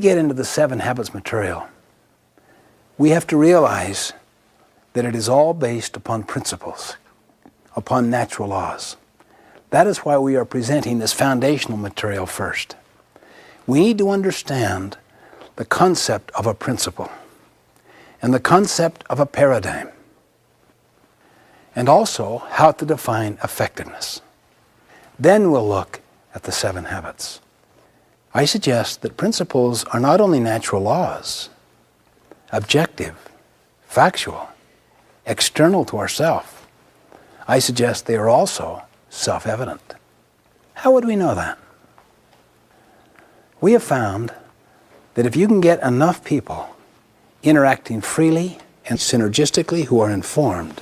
get into the 7 Habits material, we have to realize that it is all based upon principles, upon natural laws. That is why we are presenting this foundational material first. We need to understand the concept of a principle and the concept of a paradigm, and also how to define effectiveness. Then we'll look at the 7 habits. I suggest that principles are not only natural laws, objective, factual, external to ourself. I suggest they are also self-evident. How would we know that? We have found that if you can get enough people interacting freely and synergistically who are informed,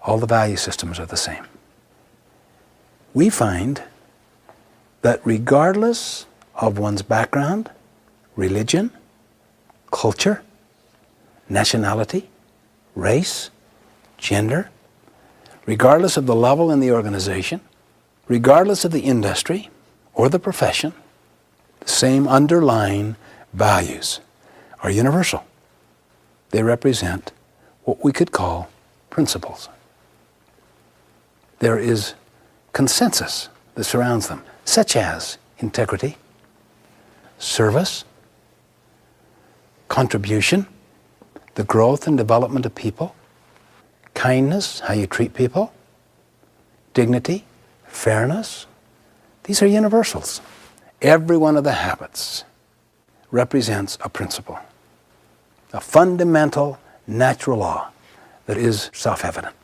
all the value systems are the same. We find that regardless of one's background, religion, culture, nationality, race, gender, regardless of the level in the organization, regardless of the industry or the profession, the same underlying values are universal. They represent what we could call principles. There is consensus that surrounds them, such as integrity, service, contribution, the growth and development of people, kindness, how you treat people, dignity, fairness. These are universals. Every one of the habits represents a principle, a fundamental natural law that is self-evident.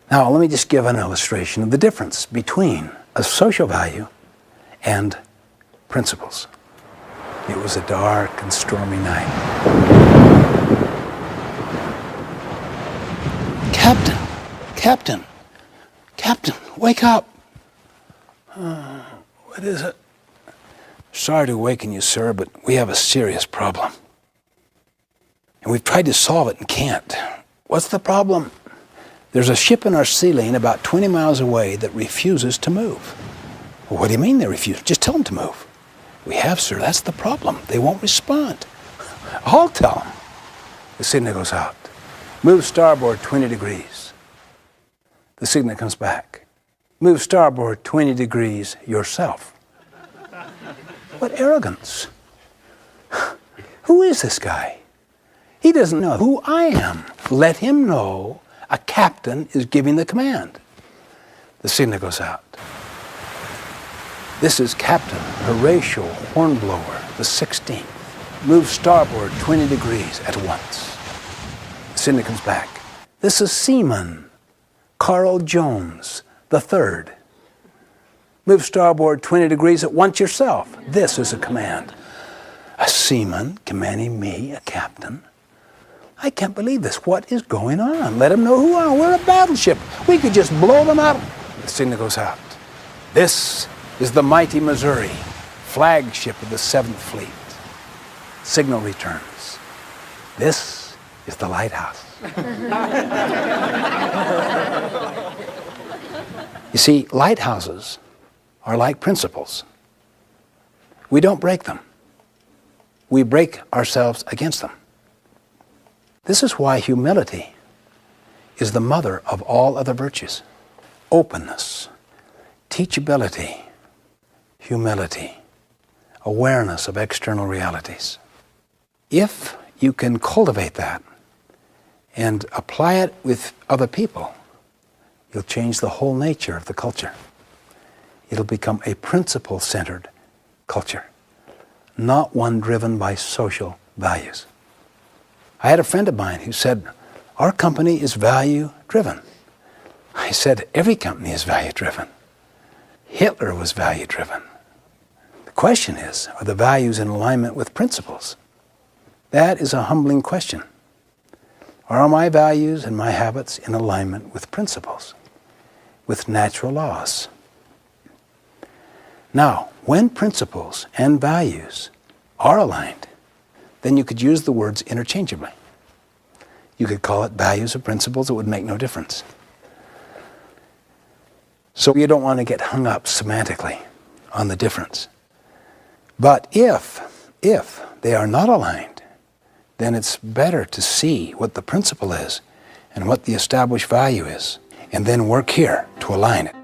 Now, let me just give an illustration of the difference between a social value and principles. It was a dark and stormy night. Captain, wake up. What is it? Sorry to awaken you, sir, but we have a serious problem. And we've tried to solve it and can't. What's the problem? There's a ship in our sea lane about 20 miles away that refuses to move. Well, what do you mean they refuse? Just tell them to move. We have, sir. That's the problem. They won't respond. I'll tell them. The signal goes out. Move starboard 20 degrees. The signal comes back. Move starboard 20 degrees yourself. What arrogance. Who is this guy? He doesn't know who I am. Let him know a captain is giving the command. The signal goes out. This is Captain Horatio Hornblower, the 16th. Move starboard 20 degrees at once. The signal comes back. This is Seaman Carl Jones, the 3rd. Move starboard 20 degrees at once yourself. This is a command. A seaman commanding me, a captain. I can't believe this. What is going on? Let them know who I am. We're a battleship. We could just blow them out. The signal goes out. This is the mighty Missouri, flagship of the 7th Fleet. Signal returns. This is the lighthouse. You see, lighthouses are like principles. We don't break them. We break ourselves against them. This is why humility is the mother of all other virtues. Openness, teachability, humility, awareness of external realities. If you can cultivate that and apply it with other people, you'll change the whole nature of the culture. It'll become a principle-centered culture, not one driven by social values. I had a friend of mine who said, our company is value-driven. I said, every company is value-driven. Hitler was value-driven. The question is, are the values in alignment with principles? That is a humbling question. Are my values and my habits in alignment with principles, with natural laws? Now, when principles and values are aligned, then you could use the words interchangeably. You could call it values or principles. It would make no difference. So you don't want to get hung up semantically on the difference. But if they are not aligned, then it's better to see what the principle is and what the established value is, and then work here to align it.